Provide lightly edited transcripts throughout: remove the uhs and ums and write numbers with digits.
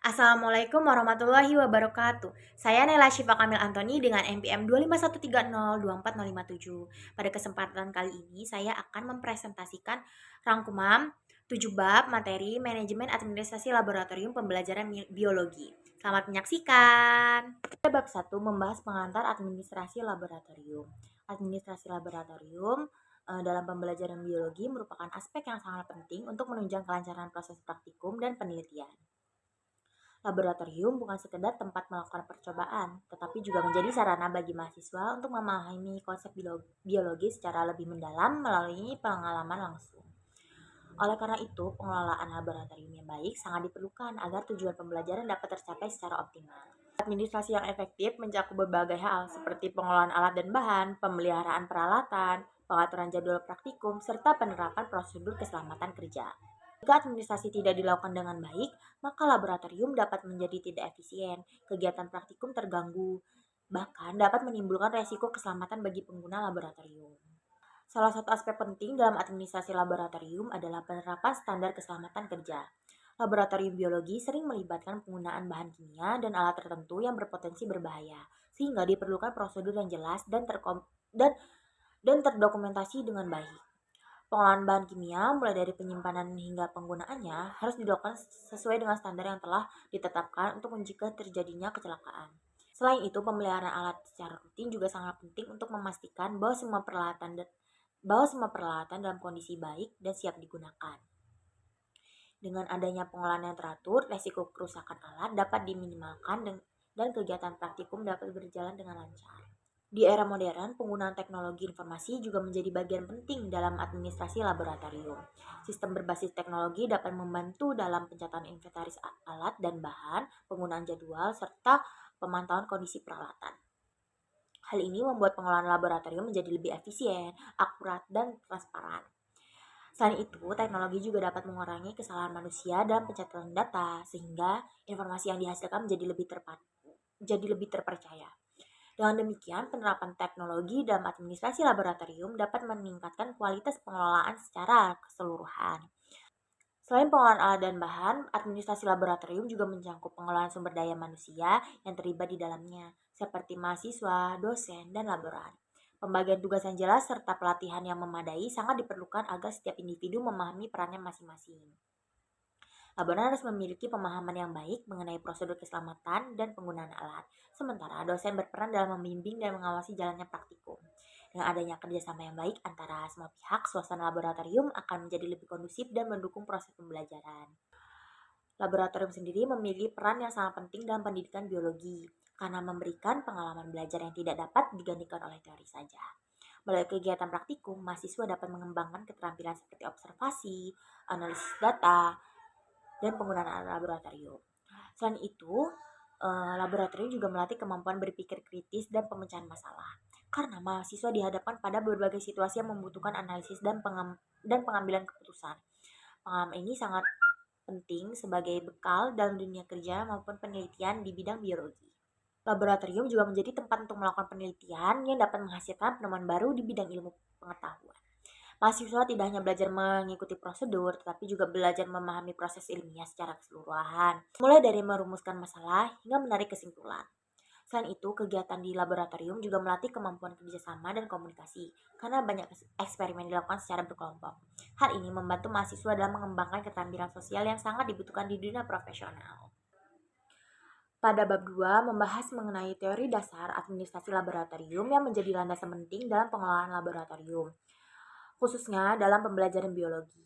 Assalamualaikum warahmatullahi wabarakatuh. Saya Nela Syifa Kamil Antoni dengan NPM 251302457. Pada kesempatan kali ini saya akan mempresentasikan rangkuman 7 bab materi manajemen administrasi laboratorium pembelajaran biologi. Selamat menyaksikan. Pada bab 1 membahas pengantar administrasi laboratorium. Administrasi laboratorium dalam pembelajaran biologi merupakan aspek yang sangat penting untuk menunjang kelancaran proses praktikum dan penelitian. Laboratorium bukan sekedar tempat melakukan percobaan, tetapi juga menjadi sarana bagi mahasiswa untuk memahami konsep biologi secara lebih mendalam melalui pengalaman langsung. Oleh karena itu, pengelolaan laboratorium yang baik sangat diperlukan agar tujuan pembelajaran dapat tercapai secara optimal. Administrasi yang efektif mencakup berbagai hal seperti pengelolaan alat dan bahan, pemeliharaan peralatan, pengaturan jadwal praktikum, serta penerapan prosedur keselamatan kerja. Jika administrasi tidak dilakukan dengan baik, maka laboratorium dapat menjadi tidak efisien, kegiatan praktikum terganggu, bahkan dapat menimbulkan resiko keselamatan bagi pengguna laboratorium. Salah satu aspek penting dalam administrasi laboratorium adalah penerapan standar keselamatan kerja. Laboratorium biologi sering melibatkan penggunaan bahan kimia dan alat tertentu yang berpotensi berbahaya, sehingga diperlukan prosedur yang jelas dan terdokumentasi dengan baik. Pengolahan bahan kimia, mulai dari penyimpanan hingga penggunaannya, harus dilakukan sesuai dengan standar yang telah ditetapkan untuk mencegah terjadinya kecelakaan. Selain itu, pemeliharaan alat secara rutin juga sangat penting untuk memastikan bahwa semua peralatan dalam kondisi baik dan siap digunakan. Dengan adanya pengolahan yang teratur, resiko kerusakan alat dapat diminimalkan dan kegiatan praktikum dapat berjalan dengan lancar. Di era modern, penggunaan teknologi informasi juga menjadi bagian penting dalam administrasi laboratorium. Sistem berbasis teknologi dapat membantu dalam pencatatan inventaris alat dan bahan, penggunaan jadwal, serta pemantauan kondisi peralatan. Hal ini membuat pengelolaan laboratorium menjadi lebih efisien, akurat, dan transparan. Selain itu, teknologi juga dapat mengurangi kesalahan manusia dalam pencatatan data, sehingga informasi yang dihasilkan menjadi lebih terpercaya. Dengan demikian, penerapan teknologi dalam administrasi laboratorium dapat meningkatkan kualitas pengelolaan secara keseluruhan. Selain pengelolaan alat dan bahan, administrasi laboratorium juga mencakup pengelolaan sumber daya manusia yang terlibat di dalamnya, seperti mahasiswa, dosen, dan laboran. Pembagian tugas yang jelas serta pelatihan yang memadai sangat diperlukan agar setiap individu memahami perannya masing-masing. Laboran harus memiliki pemahaman yang baik mengenai prosedur keselamatan dan penggunaan alat. Sementara dosen berperan dalam membimbing dan mengawasi jalannya praktikum. Dengan adanya kerjasama yang baik antara semua pihak, suasana laboratorium akan menjadi lebih kondusif dan mendukung proses pembelajaran. Laboratorium sendiri memiliki peran yang sangat penting dalam pendidikan biologi, karena memberikan pengalaman belajar yang tidak dapat digantikan oleh teori saja. Melalui kegiatan praktikum, mahasiswa dapat mengembangkan keterampilan seperti observasi, analisis data, dan penggunaan alat laboratorium. Selain itu, laboratorium juga melatih kemampuan berpikir kritis dan pemecahan masalah. Karena mahasiswa dihadapkan pada berbagai situasi yang membutuhkan analisis dan pengambilan keputusan. Pengalaman ini sangat penting sebagai bekal dalam dunia kerja maupun penelitian di bidang biologi. Laboratorium juga menjadi tempat untuk melakukan penelitian yang dapat menghasilkan penemuan baru di bidang ilmu pengetahuan. Mahasiswa tidak hanya belajar mengikuti prosedur, tetapi juga belajar memahami proses ilmiah secara keseluruhan, mulai dari merumuskan masalah hingga menarik kesimpulan. Selain itu, kegiatan di laboratorium juga melatih kemampuan kerjasama dan komunikasi, karena banyak eksperimen dilakukan secara berkelompok. Hal ini membantu mahasiswa dalam mengembangkan keterampilan sosial yang sangat dibutuhkan di dunia profesional. Pada bab 2 membahas mengenai teori dasar administrasi laboratorium yang menjadi landasan penting dalam pengelolaan laboratorium, khususnya dalam pembelajaran biologi.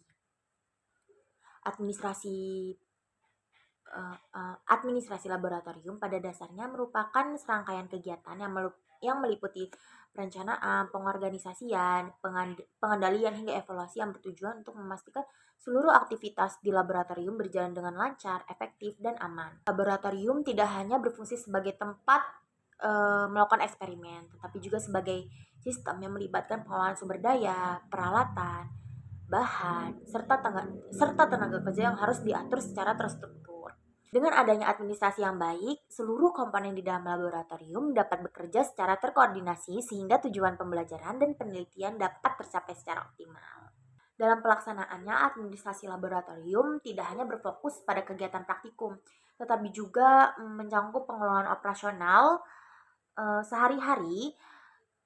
Administrasi laboratorium pada dasarnya merupakan serangkaian kegiatan yang meliputi perencanaan, pengorganisasian, pengendalian hingga evaluasi yang bertujuan untuk memastikan seluruh aktivitas di laboratorium berjalan dengan lancar, efektif, dan aman. Laboratorium tidak hanya berfungsi sebagai tempat melakukan eksperimen, tetapi juga sebagai sistem yang melibatkan pengelolaan sumber daya, peralatan, bahan, serta tenaga kerja yang harus diatur secara terstruktur. Dengan adanya administrasi yang baik, seluruh komponen di dalam laboratorium dapat bekerja secara terkoordinasi sehingga tujuan pembelajaran dan penelitian dapat tercapai secara optimal. Dalam pelaksanaannya, administrasi laboratorium tidak hanya berfokus pada kegiatan praktikum, tetapi juga mencakup pengelolaan operasional sehari-hari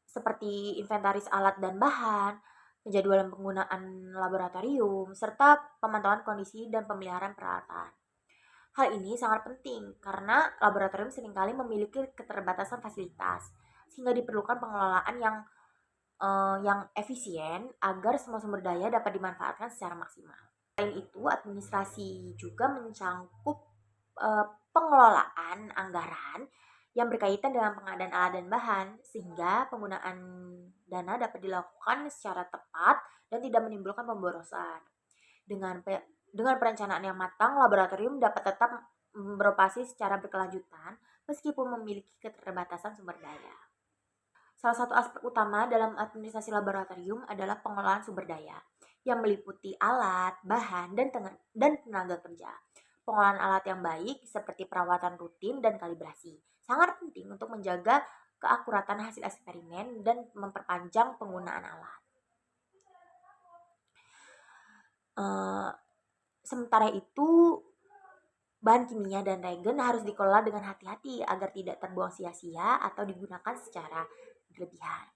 seperti inventaris alat dan bahan, penjadwalan penggunaan laboratorium, serta pemantauan kondisi dan pemeliharaan peralatan. Hal ini sangat penting karena laboratorium seringkali memiliki keterbatasan fasilitas, sehingga diperlukan pengelolaan yang efisien agar semua sumber daya dapat dimanfaatkan secara maksimal. Selain itu, administrasi juga mencakup pengelolaan anggaran yang berkaitan dengan pengadaan alat dan bahan, sehingga penggunaan dana dapat dilakukan secara tepat dan tidak menimbulkan pemborosan. Dengan perencanaan yang matang, laboratorium dapat tetap beroperasi secara berkelanjutan meskipun memiliki keterbatasan sumber daya. Salah satu aspek utama dalam administrasi laboratorium adalah pengelolaan sumber daya yang meliputi alat, bahan, dan tenaga kerja. Pengelolaan alat yang baik seperti perawatan rutin dan kalibrasi sangat penting untuk menjaga keakuratan hasil eksperimen dan memperpanjang penggunaan alat. Sementara itu, bahan kimia dan reagen harus dikelola dengan hati-hati agar tidak terbuang sia-sia atau digunakan secara berlebihan.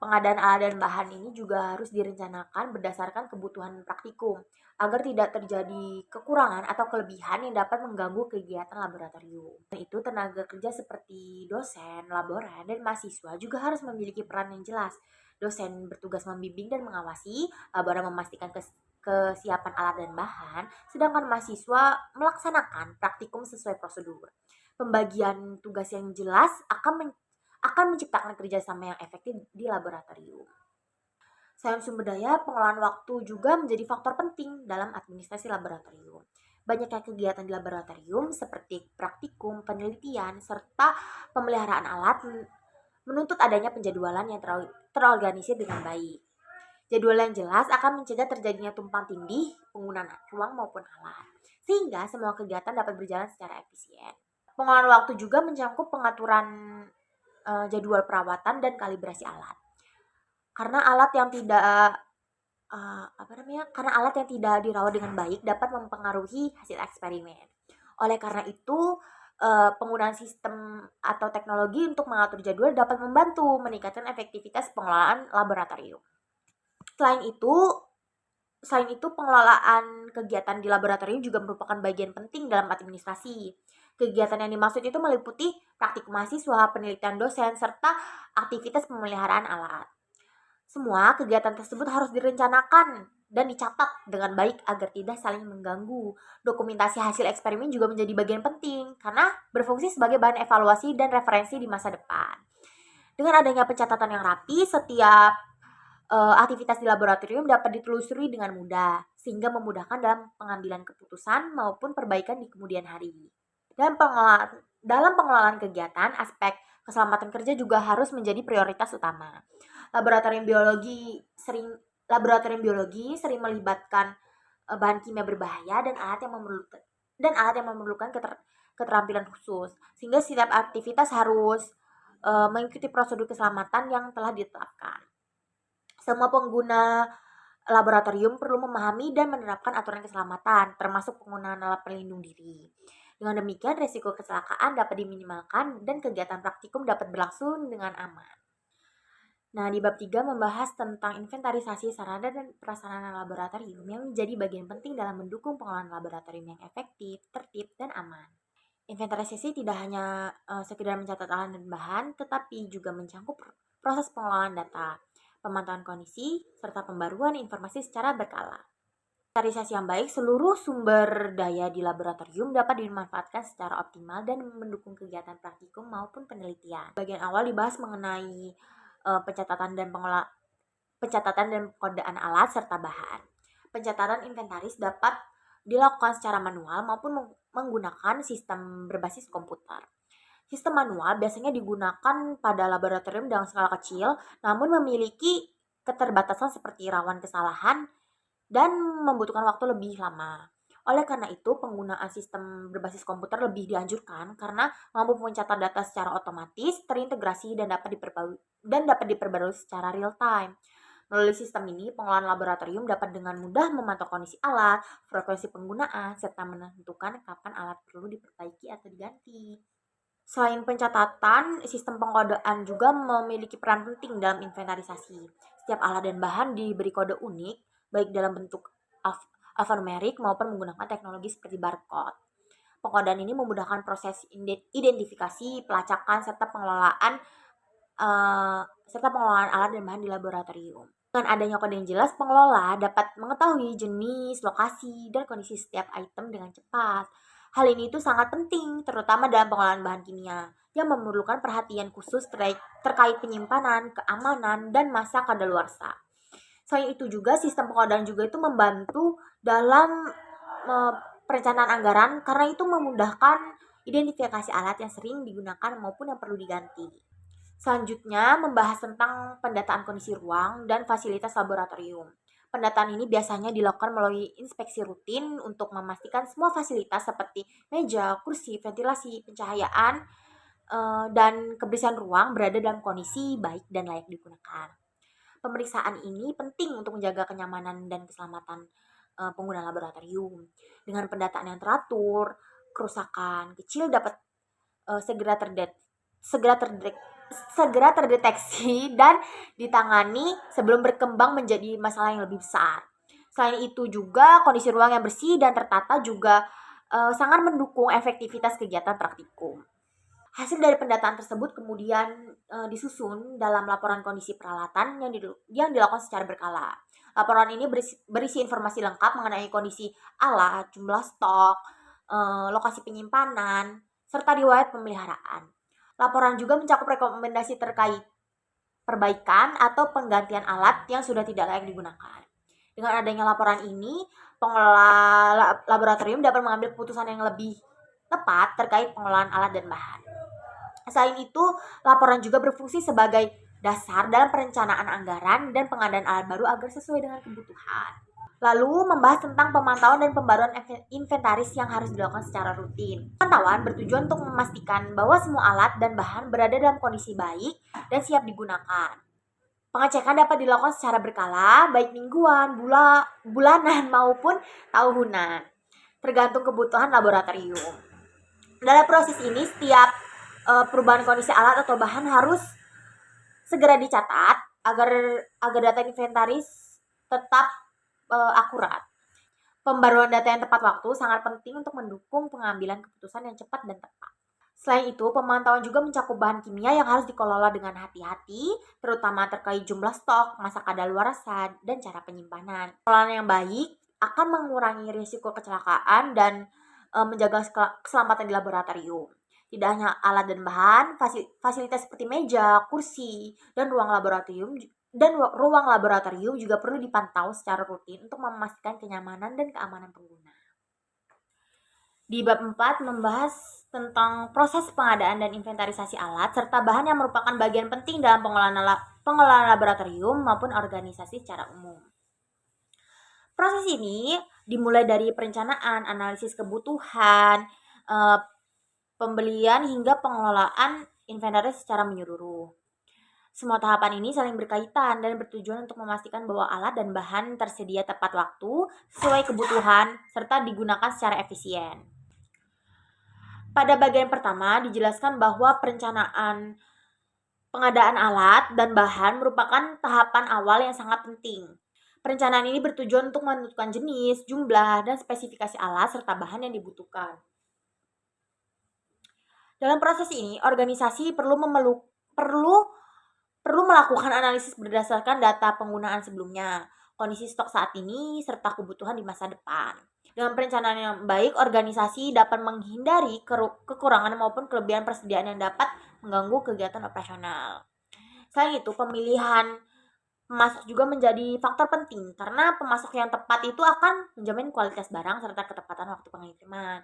Pengadaan alat dan bahan ini juga harus direncanakan berdasarkan kebutuhan praktikum agar tidak terjadi kekurangan atau kelebihan yang dapat mengganggu kegiatan laboratorium. Dan itu tenaga kerja seperti dosen, laboran, dan mahasiswa juga harus memiliki peran yang jelas. Dosen bertugas membimbing dan mengawasi, laboran memastikan kesiapan alat dan bahan, sedangkan mahasiswa melaksanakan praktikum sesuai prosedur. Pembagian tugas yang jelas akan menciptakan kerjasama yang efektif di laboratorium. Selain sumber daya, pengelolaan waktu juga menjadi faktor penting dalam administrasi laboratorium. Banyaknya kegiatan di laboratorium seperti praktikum, penelitian, serta pemeliharaan alat menuntut adanya penjadwalan yang terorganisir dengan baik. Jadwal yang jelas akan mencegah terjadinya tumpang tindih penggunaan ruang maupun alat, sehingga semua kegiatan dapat berjalan secara efisien. Pengelolaan waktu juga mencakup pengaturan jadwal perawatan dan kalibrasi alat. Karena alat yang tidak dirawat dengan baik dapat mempengaruhi hasil eksperimen. Oleh karena itu, penggunaan sistem atau teknologi untuk mengatur jadwal dapat membantu meningkatkan efektivitas pengelolaan laboratorium. Selain itu, pengelolaan kegiatan di laboratorium juga merupakan bagian penting dalam administrasi. Kegiatan yang dimaksud itu meliputi praktik mahasiswa, penelitian dosen, serta aktivitas pemeliharaan alat. Semua kegiatan tersebut harus direncanakan dan dicatat dengan baik agar tidak saling mengganggu. Dokumentasi hasil eksperimen juga menjadi bagian penting karena berfungsi sebagai bahan evaluasi dan referensi di masa depan. Dengan adanya pencatatan yang rapi, setiap aktivitas di laboratorium dapat ditelusuri dengan mudah, sehingga memudahkan dalam pengambilan keputusan maupun perbaikan di kemudian hari. Dalam pengelolaan kegiatan, aspek keselamatan kerja juga harus menjadi prioritas utama. Laboratorium biologi sering melibatkan bahan kimia berbahaya dan alat yang memerlukan keterampilan khusus, sehingga setiap aktivitas harus mengikuti prosedur keselamatan yang telah ditetapkan. Semua pengguna laboratorium perlu memahami dan menerapkan aturan keselamatan, termasuk penggunaan alat pelindung diri. Dengan demikian, risiko kecelakaan dapat diminimalkan dan kegiatan praktikum dapat berlangsung dengan aman. Nah, di bab 3 membahas tentang inventarisasi sarana dan prasarana laboratorium yang menjadi bagian penting dalam mendukung pengelolaan laboratorium yang efektif, tertib, dan aman. Inventarisasi tidak hanya sekedar mencatat alat dan bahan, tetapi juga mencakup proses pengelolaan data, pemantauan kondisi, serta pembaruan informasi secara berkala. Inventarisasi yang baik, seluruh sumber daya di laboratorium dapat dimanfaatkan secara optimal dan mendukung kegiatan praktikum maupun penelitian. Bagian awal dibahas mengenai pencatatan dan pengadaan alat serta bahan. Pencatatan inventaris dapat dilakukan secara manual maupun menggunakan sistem berbasis komputer. Sistem manual biasanya digunakan pada laboratorium dengan skala kecil, namun memiliki keterbatasan seperti rawan kesalahan dan membutuhkan waktu lebih lama. Oleh karena itu, penggunaan sistem berbasis komputer lebih dianjurkan karena mampu mencatat data secara otomatis, terintegrasi, dan dapat diperbarui secara real time. Melalui sistem ini, pengelolaan laboratorium dapat dengan mudah memantau kondisi alat, frekuensi penggunaan, serta menentukan kapan alat perlu diperbaiki atau diganti. Selain pencatatan, sistem pengkodaan juga memiliki peran penting dalam inventarisasi. Setiap alat dan bahan diberi kode unik, baik dalam bentuk alfanumerik maupun menggunakan teknologi seperti barcode. Pengkodaan ini memudahkan proses identifikasi, pelacakan, serta pengelolaan alat dan bahan di laboratorium. Dengan adanya kode yang jelas, pengelola dapat mengetahui jenis, lokasi, dan kondisi setiap item dengan cepat. Hal ini itu sangat penting, terutama dalam pengelolaan bahan kimia, yang memerlukan perhatian khusus terkait penyimpanan, keamanan, dan masa kadaluarsa. Selain itu juga, sistem pengodaan juga itu membantu dalam perencanaan anggaran, karena itu memudahkan identifikasi alat yang sering digunakan maupun yang perlu diganti. Selanjutnya, membahas tentang pendataan kondisi ruang dan fasilitas laboratorium. Pendataan ini biasanya dilakukan melalui inspeksi rutin untuk memastikan semua fasilitas seperti meja, kursi, ventilasi, pencahayaan, dan kebersihan ruang berada dalam kondisi baik dan layak digunakan. Pemeriksaan ini penting untuk menjaga kenyamanan dan keselamatan pengguna laboratorium. Dengan pendataan yang teratur, kerusakan kecil dapat segera terdeteksi dan ditangani sebelum berkembang menjadi masalah yang lebih besar. Selain itu juga, kondisi ruang yang bersih dan tertata juga sangat mendukung efektivitas kegiatan praktikum. Hasil dari pendataan tersebut kemudian disusun dalam laporan kondisi peralatan yang dilakukan secara berkala. Laporan ini berisi informasi lengkap mengenai kondisi alat, jumlah stok, lokasi penyimpanan, serta riwayat pemeliharaan. Laporan juga mencakup rekomendasi terkait perbaikan atau penggantian alat yang sudah tidak layak digunakan. Dengan adanya laporan ini, pengelola laboratorium dapat mengambil keputusan yang lebih tepat terkait pengelolaan alat dan bahan. Selain itu, laporan juga berfungsi sebagai dasar dalam perencanaan anggaran dan pengadaan alat baru agar sesuai dengan kebutuhan. Lalu membahas tentang pemantauan dan pembaruan inventaris yang harus dilakukan secara rutin. Pemantauan bertujuan untuk memastikan bahwa semua alat dan bahan berada dalam kondisi baik dan siap digunakan. Pengecekan dapat dilakukan secara berkala, baik mingguan, bulanan maupun tahunan, tergantung kebutuhan laboratorium. Dalam proses ini, setiap perubahan kondisi alat atau bahan harus segera dicatat agar data inventaris tetap akurat. Pembaruan data yang tepat waktu sangat penting untuk mendukung pengambilan keputusan yang cepat dan tepat. Selain itu, pemantauan juga mencakup bahan kimia yang harus dikelola dengan hati-hati, terutama terkait jumlah stok, masa kadaluarsa, dan cara penyimpanan. Pengelolaan yang baik akan mengurangi risiko kecelakaan dan menjaga keselamatan di laboratorium. Tidak hanya alat dan bahan, fasilitas seperti meja, kursi, dan ruang laboratorium juga perlu dipantau secara rutin untuk memastikan kenyamanan dan keamanan pengguna. Di bab 4 membahas tentang proses pengadaan dan inventarisasi alat serta bahan yang merupakan bagian penting dalam pengelolaan laboratorium maupun organisasi secara umum. Proses ini dimulai dari perencanaan, analisis kebutuhan, pembelian hingga pengelolaan inventaris secara menyeluruh. Semua tahapan ini saling berkaitan dan bertujuan untuk memastikan bahwa alat dan bahan tersedia tepat waktu, sesuai kebutuhan, serta digunakan secara efisien. Pada bagian pertama dijelaskan bahwa perencanaan pengadaan alat dan bahan merupakan tahapan awal yang sangat penting. Perencanaan ini bertujuan untuk menentukan jenis, jumlah, dan spesifikasi alat serta bahan yang dibutuhkan. Dalam proses ini, organisasi perlu melakukan analisis berdasarkan data penggunaan sebelumnya, kondisi stok saat ini, serta kebutuhan di masa depan. Dengan perencanaan yang baik, organisasi dapat menghindari kekurangan maupun kelebihan persediaan yang dapat mengganggu kegiatan operasional. Selain itu, pemilihan pemasok juga menjadi faktor penting karena pemasok yang tepat itu akan menjamin kualitas barang serta ketepatan waktu pengiriman.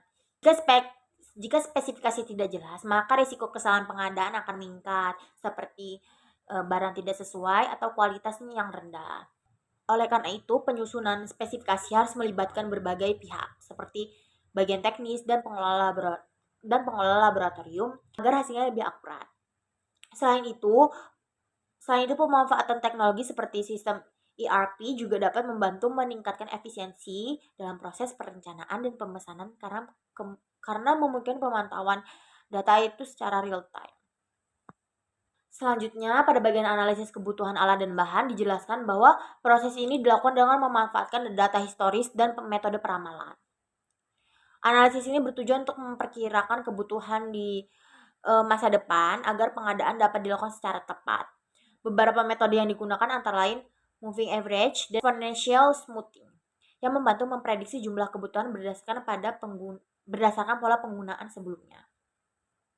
Jika spesifikasi tidak jelas, maka risiko kesalahan pengadaan akan meningkat, seperti barang tidak sesuai atau kualitasnya yang rendah. Oleh karena itu, penyusunan spesifikasi harus melibatkan berbagai pihak, seperti bagian teknis dan pengelola laboratorium agar hasilnya lebih akurat. Selain itu, pemanfaatan teknologi seperti sistem ERP juga dapat membantu meningkatkan efisiensi dalam proses perencanaan dan pemesanan karena memungkinkan pemantauan data itu secara real time. Selanjutnya, pada bagian analisis kebutuhan alat dan bahan dijelaskan bahwa proses ini dilakukan dengan memanfaatkan data historis dan metode peramalan. Analisis ini bertujuan untuk memperkirakan kebutuhan di masa depan agar pengadaan dapat dilakukan secara tepat. Beberapa metode yang digunakan antara lain moving average dan exponential smoothing yang membantu memprediksi jumlah kebutuhan berdasarkan pola penggunaan sebelumnya.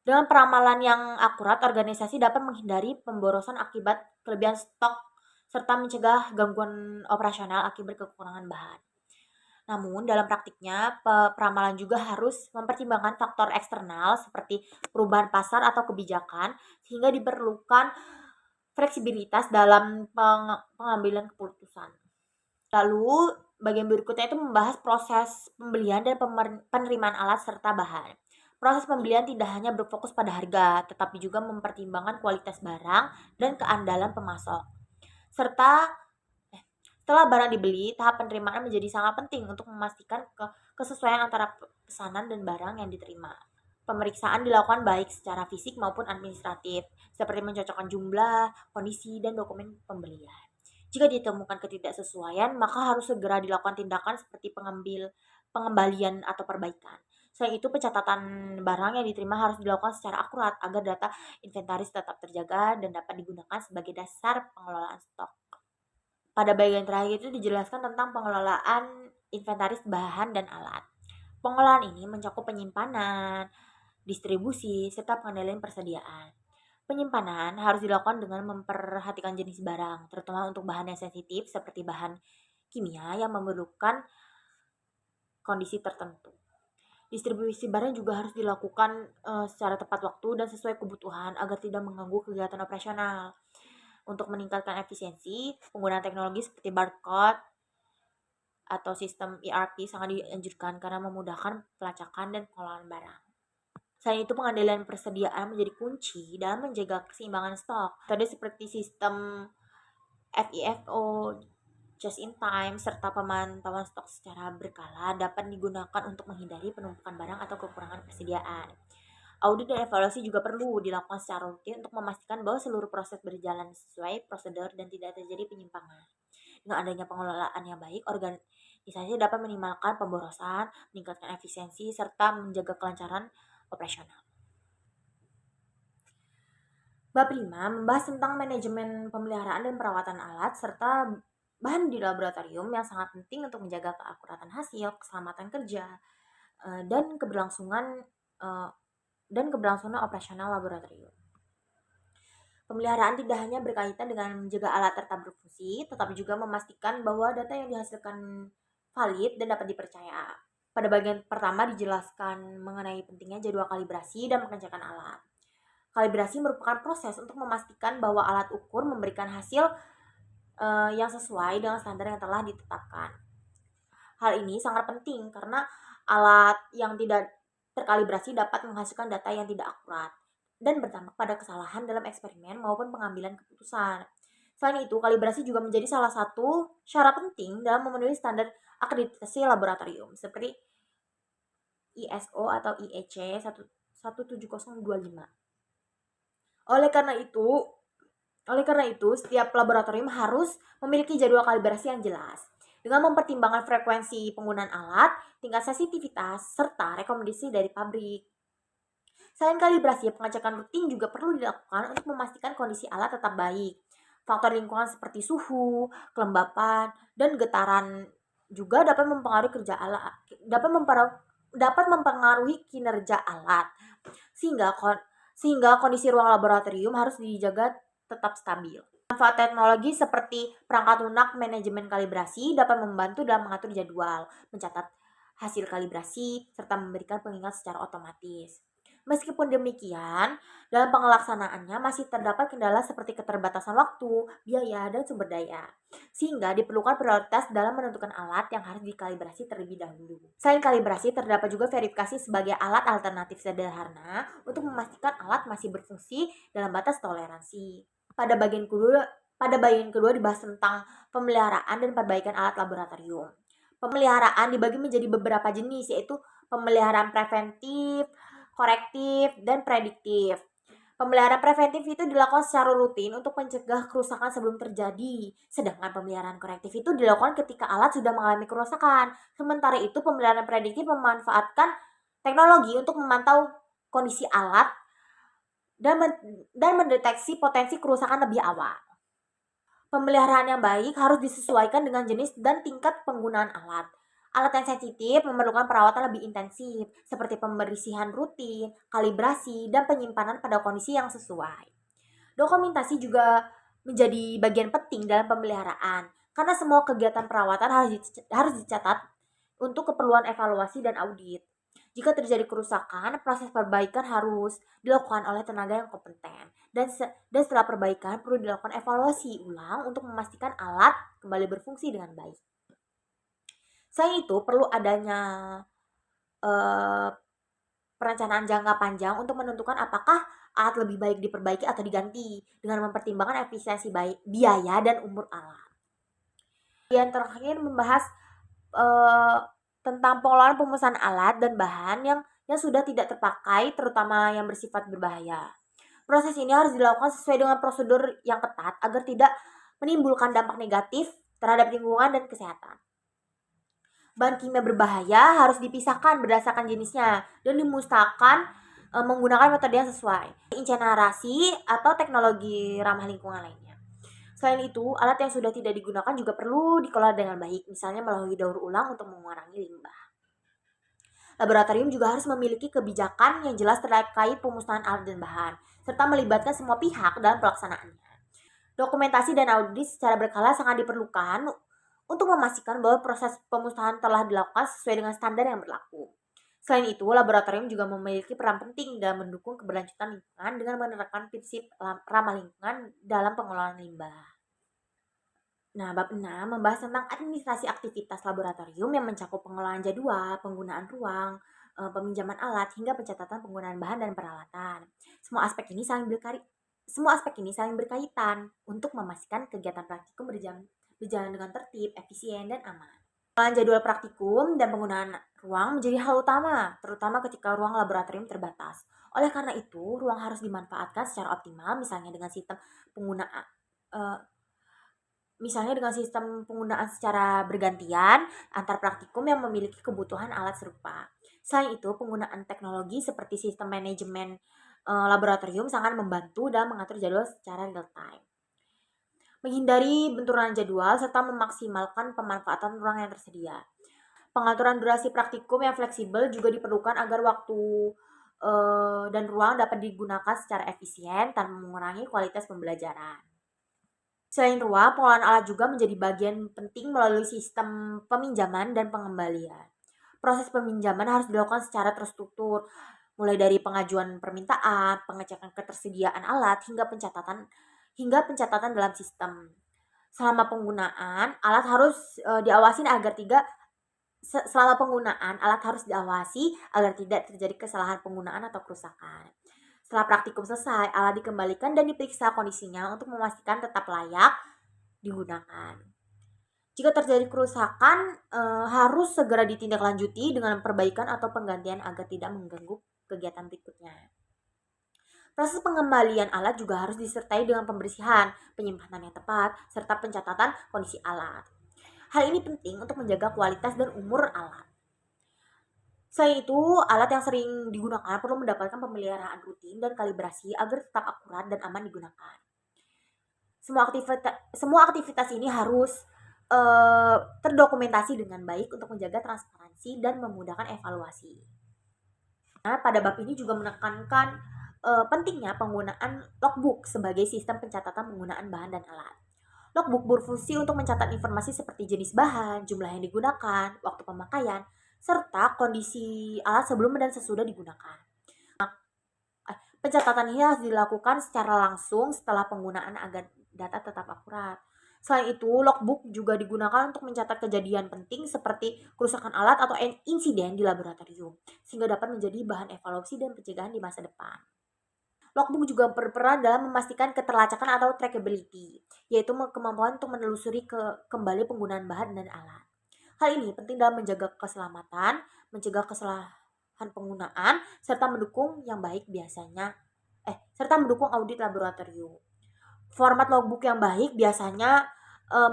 Dengan peramalan yang akurat, organisasi dapat menghindari pemborosan akibat kelebihan stok serta mencegah gangguan operasional akibat kekurangan bahan. Namun, dalam praktiknya, peramalan juga harus mempertimbangkan faktor eksternal seperti perubahan pasar atau kebijakan, sehingga diperlukan fleksibilitas dalam pengambilan keputusan. Lalu, bagian berikutnya itu membahas proses pembelian dan penerimaan alat serta bahan. Proses pembelian tidak hanya berfokus pada harga, tetapi juga mempertimbangkan kualitas barang dan keandalan pemasok. Setelah barang dibeli, tahap penerimaan menjadi sangat penting untuk memastikan kesesuaian antara pesanan dan barang yang diterima. Pemeriksaan dilakukan baik secara fisik maupun administratif, seperti mencocokkan jumlah, kondisi, dan dokumen pembelian. Jika ditemukan ketidaksesuaian, maka harus segera dilakukan tindakan seperti pengembalian atau perbaikan. Selain itu, pencatatan barang yang diterima harus dilakukan secara akurat agar data inventaris tetap terjaga dan dapat digunakan sebagai dasar pengelolaan stok. Pada bagian terakhir itu dijelaskan tentang pengelolaan inventaris bahan dan alat. Pengelolaan ini mencakup penyimpanan, distribusi, serta pengendalian persediaan. Penyimpanan harus dilakukan dengan memperhatikan jenis barang, terutama untuk bahan yang sensitif seperti bahan kimia yang memerlukan kondisi tertentu. Distribusi barang juga harus dilakukan secara tepat waktu dan sesuai kebutuhan agar tidak mengganggu kegiatan operasional. Untuk meningkatkan efisiensi, penggunaan teknologi seperti barcode atau sistem ERP sangat dianjurkan karena memudahkan pelacakan dan pengelolaan barang. Selain itu, pengendalian persediaan menjadi kunci dalam menjaga keseimbangan stok. Tadi seperti sistem FIFO, just in time, serta pemantauan stok secara berkala dapat digunakan untuk menghindari penumpukan barang atau kekurangan persediaan. Audit dan evaluasi juga perlu dilakukan secara rutin untuk memastikan bahwa seluruh proses berjalan sesuai prosedur dan tidak terjadi penyimpangan. Dengan adanya pengelolaan yang baik, organisasi dapat meminimalkan pemborosan, meningkatkan efisiensi, serta menjaga kelancaran operasional. Bab 5 membahas tentang manajemen pemeliharaan dan perawatan alat serta bahan di laboratorium yang sangat penting untuk menjaga keakuratan hasil, keselamatan kerja, dan keberlangsungan operasional laboratorium. Pemeliharaan tidak hanya berkaitan dengan menjaga alat tetap berfungsi, tetapi juga memastikan bahwa data yang dihasilkan valid dan dapat dipercaya. Pada bagian pertama dijelaskan mengenai pentingnya jadwal kalibrasi dan pengecekan alat. Kalibrasi merupakan proses untuk memastikan bahwa alat ukur memberikan hasil yang sesuai dengan standar yang telah ditetapkan. Hal ini sangat penting karena alat yang tidak terkalibrasi dapat menghasilkan data yang tidak akurat dan berdampak pada kesalahan dalam eksperimen maupun pengambilan keputusan. Selain itu, kalibrasi juga menjadi salah satu syarat penting dalam memenuhi standar akreditasi laboratorium seperti ISO atau IEC 17025. Oleh karena itu, setiap laboratorium harus memiliki jadwal kalibrasi yang jelas dengan mempertimbangkan frekuensi penggunaan alat, tingkat sensitivitas, serta rekomendasi dari pabrik. Selain kalibrasi, pengecekan rutin juga perlu dilakukan untuk memastikan kondisi alat tetap baik. Faktor lingkungan seperti suhu, kelembapan, dan getaran juga dapat mempengaruhi kinerja alat. Sehingga kondisi ruang laboratorium harus dijaga tetap stabil. Manfaat teknologi seperti perangkat lunak manajemen kalibrasi dapat membantu dalam mengatur jadwal, mencatat hasil kalibrasi, serta memberikan pengingat secara otomatis. Meskipun demikian, dalam pelaksanaannya masih terdapat kendala seperti keterbatasan waktu, biaya, dan sumber daya. Sehingga diperlukan prioritas dalam menentukan alat yang harus dikalibrasi terlebih dahulu. Selain kalibrasi, terdapat juga verifikasi sebagai alat alternatif sederhana untuk memastikan alat masih berfungsi dalam batas toleransi. Pada bagian kedua dibahas tentang pemeliharaan dan perbaikan alat laboratorium. Pemeliharaan dibagi menjadi beberapa jenis, yaitu pemeliharaan preventif, korektif, dan prediktif. Pemeliharaan preventif itu dilakukan secara rutin untuk mencegah kerusakan sebelum terjadi. Sedangkan pemeliharaan korektif itu dilakukan ketika alat sudah mengalami kerusakan. Sementara itu pemeliharaan prediktif memanfaatkan teknologi untuk memantau kondisi alat dan mendeteksi potensi kerusakan lebih awal. Pemeliharaan yang baik harus disesuaikan dengan jenis dan tingkat penggunaan alat. Alat yang sensitif memerlukan perawatan lebih intensif, seperti pembersihan rutin, kalibrasi, dan penyimpanan pada kondisi yang sesuai. Dokumentasi juga menjadi bagian penting dalam pemeliharaan, karena semua kegiatan perawatan harus dicatat untuk keperluan evaluasi dan audit. Jika terjadi kerusakan, proses perbaikan harus dilakukan oleh tenaga yang kompeten. Dan setelah perbaikan perlu dilakukan evaluasi ulang untuk memastikan alat kembali berfungsi dengan baik. Selain itu, perlu adanya perencanaan jangka panjang untuk menentukan apakah alat lebih baik diperbaiki atau diganti dengan mempertimbangkan efisiensi biaya dan umur alat. Yang terakhir membahas tentang pengelolaan pemesanan alat dan bahan yang sudah tidak terpakai, terutama yang bersifat berbahaya. Proses ini harus dilakukan sesuai dengan prosedur yang ketat agar tidak menimbulkan dampak negatif terhadap lingkungan dan kesehatan. Bahan kimia berbahaya harus dipisahkan berdasarkan jenisnya dan dimusnahkan menggunakan metode yang sesuai, insenerasi atau teknologi ramah lingkungan lainnya. Selain itu, alat yang sudah tidak digunakan juga perlu dikelola dengan baik, misalnya melalui daur ulang untuk mengurangi limbah. Laboratorium juga harus memiliki kebijakan yang jelas terkait pemusnahan alat dan bahan, serta melibatkan semua pihak dalam pelaksanaannya. Dokumentasi dan audit secara berkala sangat diperlukan untuk memastikan bahwa proses pemusnahan telah dilakukan sesuai dengan standar yang berlaku. Selain itu, laboratorium juga memiliki peran penting dalam mendukung keberlanjutan lingkungan dengan menerapkan prinsip ramah lingkungan dalam pengelolaan limbah. Nah, bab 6 membahas tentang administrasi aktivitas laboratorium yang mencakup pengelolaan jadwal, penggunaan ruang, peminjaman alat, hingga pencatatan penggunaan bahan dan peralatan. Semua aspek ini saling berkaitan untuk memastikan kegiatan praktikum berjalan dengan tertib, efisien, dan aman. Pengelolaan jadwal praktikum dan penggunaan ruang menjadi hal utama, terutama ketika ruang laboratorium terbatas. Oleh karena itu, ruang harus dimanfaatkan secara optimal, misalnya dengan sistem penggunaan secara bergantian antar praktikum yang memiliki kebutuhan alat serupa. Selain itu, penggunaan teknologi seperti sistem manajemen laboratorium sangat membantu dalam mengatur jadwal secara real time. Menghindari benturan jadwal serta memaksimalkan pemanfaatan ruang yang tersedia. Pengaturan durasi praktikum yang fleksibel juga diperlukan agar waktu dan ruang dapat digunakan secara efisien tanpa mengurangi kualitas pembelajaran. Selain ruang, pengelolaan alat juga menjadi bagian penting melalui sistem peminjaman dan pengembalian. Proses peminjaman harus dilakukan secara terstruktur, mulai dari pengajuan permintaan, pengecekan ketersediaan alat, hingga pencatatan dalam sistem. Selama penggunaan, alat harus diawasi agar tidak terjadi kesalahan penggunaan atau kerusakan. Setelah praktikum selesai, alat dikembalikan dan diperiksa kondisinya untuk memastikan tetap layak digunakan. Jika terjadi kerusakan, harus segera ditindaklanjuti dengan perbaikan atau penggantian agar tidak mengganggu kegiatan berikutnya. Proses pengembalian alat juga harus disertai dengan pembersihan, penyimpanan yang tepat, serta pencatatan kondisi alat. Hal ini penting untuk menjaga kualitas dan umur alat. Selain itu, alat yang sering digunakan perlu mendapatkan pemeliharaan rutin dan kalibrasi agar tetap akurat dan aman digunakan. Semua aktivitas ini harus terdokumentasi dengan baik untuk menjaga transparansi dan memudahkan evaluasi. Nah, pada bab ini juga menekankan pentingnya penggunaan logbook sebagai sistem pencatatan penggunaan bahan dan alat. Logbook berfungsi untuk mencatat informasi seperti jenis bahan, jumlah yang digunakan, waktu pemakaian, serta kondisi alat sebelum dan sesudah digunakan. Pencatatan ini harus dilakukan secara langsung setelah penggunaan agar data tetap akurat. Selain itu, logbook juga digunakan untuk mencatat kejadian penting seperti kerusakan alat atau insiden di laboratorium, sehingga dapat menjadi bahan evaluasi dan pencegahan di masa depan. Logbook juga berperan dalam memastikan keterlacakan atau trackability, yaitu kemampuan untuk menelusuri kembali penggunaan bahan dan alat. Hal ini penting dalam menjaga keselamatan, mencegah kesalahan penggunaan, serta mendukung audit laboratorium. Format logbook yang baik biasanya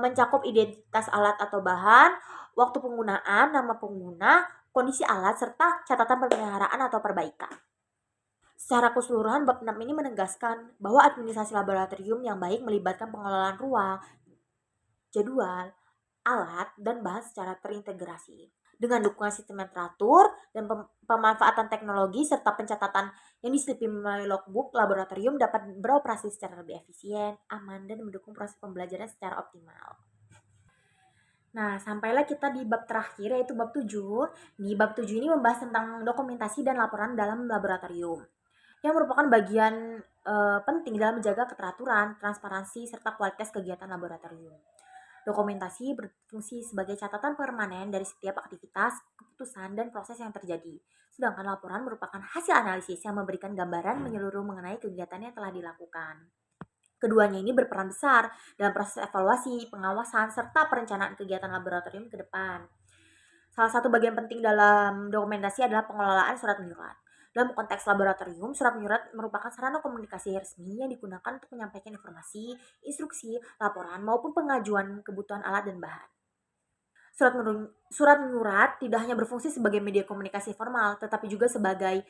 mencakup identitas alat atau bahan, waktu penggunaan, nama pengguna, kondisi alat, serta catatan pemeliharaan atau perbaikan. Secara keseluruhan, bab 6 ini menegaskan bahwa administrasi laboratorium yang baik melibatkan pengelolaan ruang, jadwal, alat, dan bahan secara terintegrasi. Dengan dukungan sistem yang teratur dan pemanfaatan teknologi serta pencatatan yang diselipi melalui logbook, laboratorium dapat beroperasi secara lebih efisien, aman, dan mendukung proses pembelajaran secara optimal. Nah, sampailah kita di bab terakhir, yaitu bab 7. Di bab 7 ini membahas tentang dokumentasi dan laporan dalam laboratorium, yang merupakan bagian penting dalam menjaga keteraturan, transparansi, serta kualitas kegiatan laboratorium. Dokumentasi berfungsi sebagai catatan permanen dari setiap aktivitas, keputusan, dan proses yang terjadi. Sedangkan laporan merupakan hasil analisis yang memberikan gambaran menyeluruh mengenai kegiatan yang telah dilakukan. Keduanya ini berperan besar dalam proses evaluasi, pengawasan, serta perencanaan kegiatan laboratorium ke depan. Salah satu bagian penting dalam dokumentasi adalah pengelolaan surat menyurat. Dalam konteks laboratorium, surat menyurat merupakan sarana komunikasi resmi yang digunakan untuk menyampaikan informasi, instruksi, laporan, maupun pengajuan kebutuhan alat dan bahan. Surat menyurat tidak hanya berfungsi sebagai media komunikasi formal, tetapi juga sebagai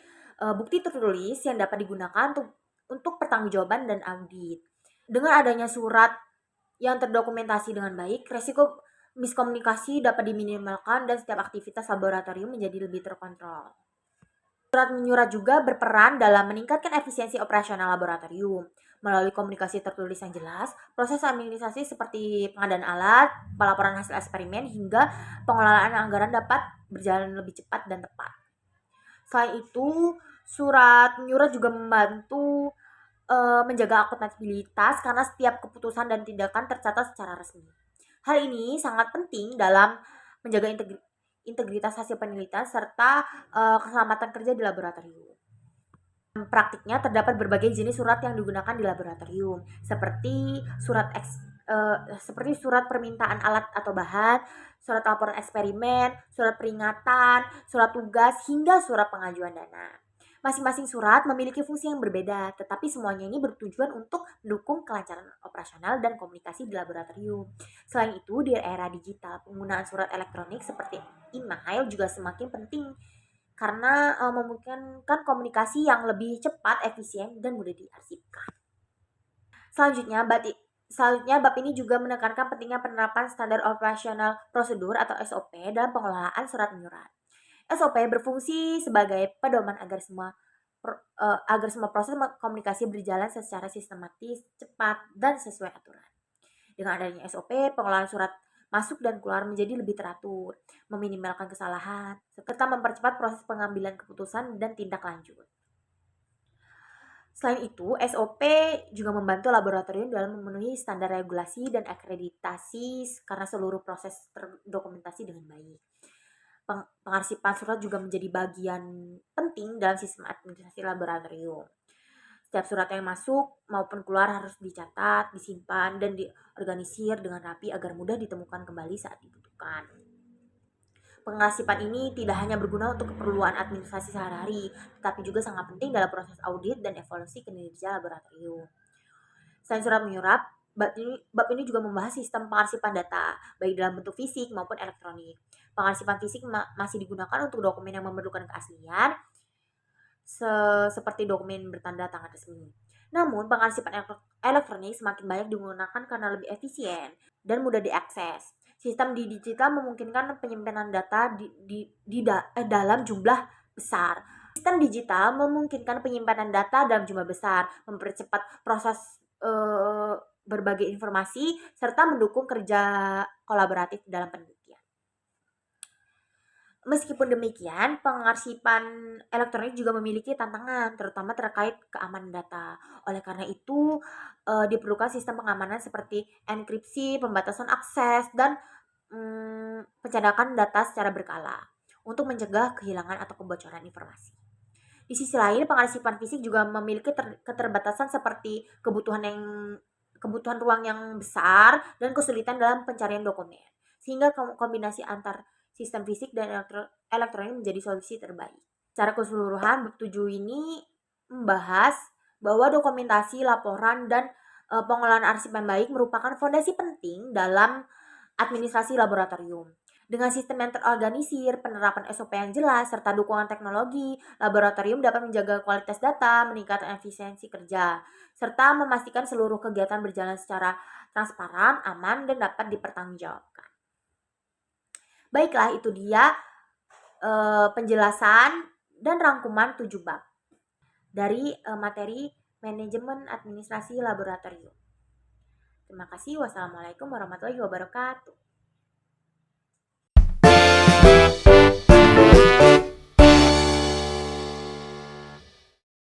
bukti tertulis yang dapat digunakan untuk pertanggungjawaban dan audit. Dengan adanya surat yang terdokumentasi dengan baik, resiko miskomunikasi dapat diminimalkan dan setiap aktivitas laboratorium menjadi lebih terkontrol. Surat menyurat juga berperan dalam meningkatkan efisiensi operasional laboratorium. Melalui komunikasi tertulis yang jelas, proses administrasi seperti pengadaan alat, pelaporan hasil eksperimen, hingga pengelolaan anggaran dapat berjalan lebih cepat dan tepat. Selain itu, surat menyurat juga membantu menjaga akuntabilitas karena setiap keputusan dan tindakan tercatat secara resmi. Hal ini sangat penting dalam menjaga integritas hasil penelitian serta keselamatan kerja di laboratorium. Praktiknya terdapat berbagai jenis surat yang digunakan di laboratorium, seperti surat permintaan alat atau bahan, surat laporan eksperimen, surat peringatan, surat tugas, hingga surat pengajuan dana. Masing-masing surat memiliki fungsi yang berbeda, tetapi semuanya ini bertujuan untuk mendukung kelancaran operasional dan komunikasi di laboratorium. Selain itu, di era digital, penggunaan surat elektronik seperti email juga semakin penting karena memungkinkan komunikasi yang lebih cepat, efisien, dan mudah diarsipkan. Selanjutnya, bab ini juga menekankan pentingnya penerapan standar operasional prosedur atau SOP dalam pengelolaan surat menyurat. SOP berfungsi sebagai pedoman agar semua proses komunikasi berjalan secara sistematis, cepat, dan sesuai aturan. Dengan adanya SOP, pengelolaan surat masuk dan keluar menjadi lebih teratur, meminimalkan kesalahan, serta mempercepat proses pengambilan keputusan dan tindak lanjut. Selain itu, SOP juga membantu laboratorium dalam memenuhi standar regulasi dan akreditasi karena seluruh proses terdokumentasi dengan baik. Pengarsipan surat juga menjadi bagian penting dalam sistem administrasi laboratorium. Setiap surat yang masuk maupun keluar harus dicatat, disimpan, dan diorganisir dengan rapi agar mudah ditemukan kembali saat dibutuhkan. Pengarsipan ini tidak hanya berguna untuk keperluan administrasi sehari-hari, tetapi juga sangat penting dalam proses audit dan evaluasi kinerja laboratorium. Selain surat menyurat, bab ini juga membahas sistem pengarsipan data, baik dalam bentuk fisik maupun elektronik. Pengarsipan fisik masih digunakan untuk dokumen yang memerlukan keaslian, seperti dokumen bertanda tangan resmi. Namun, pengarsipan elektronik semakin banyak digunakan karena lebih efisien dan mudah diakses. Sistem digital memungkinkan penyimpanan data dalam jumlah besar. Sistem digital memungkinkan penyimpanan data dalam jumlah besar, mempercepat proses berbagai informasi, serta mendukung kerja kolaboratif dalam penelitian. Meskipun demikian, pengarsipan elektronik juga memiliki tantangan, terutama terkait keamanan data. Oleh karena itu, diperlukan sistem pengamanan seperti enkripsi, pembatasan akses, dan pencadangan data secara berkala untuk mencegah kehilangan atau kebocoran informasi. Di sisi lain, pengarsipan fisik juga memiliki keterbatasan seperti kebutuhan ruang yang besar dan kesulitan dalam pencarian dokumen. Sehingga kombinasi antar sistem fisik dan elektronik menjadi solusi terbaik. Secara keseluruhan, bab 7 ini membahas bahwa dokumentasi, laporan, dan pengolahan arsip yang baik merupakan fondasi penting dalam administrasi laboratorium. Dengan sistem yang terorganisir, penerapan SOP yang jelas, serta dukungan teknologi, laboratorium dapat menjaga kualitas data, meningkatkan efisiensi kerja, serta memastikan seluruh kegiatan berjalan secara transparan, aman, dan dapat dipertanggungjawabkan. Baiklah, itu dia penjelasan dan rangkuman 7 bab dari materi manajemen administrasi laboratorium. Terima kasih. Wassalamualaikum warahmatullahi wabarakatuh.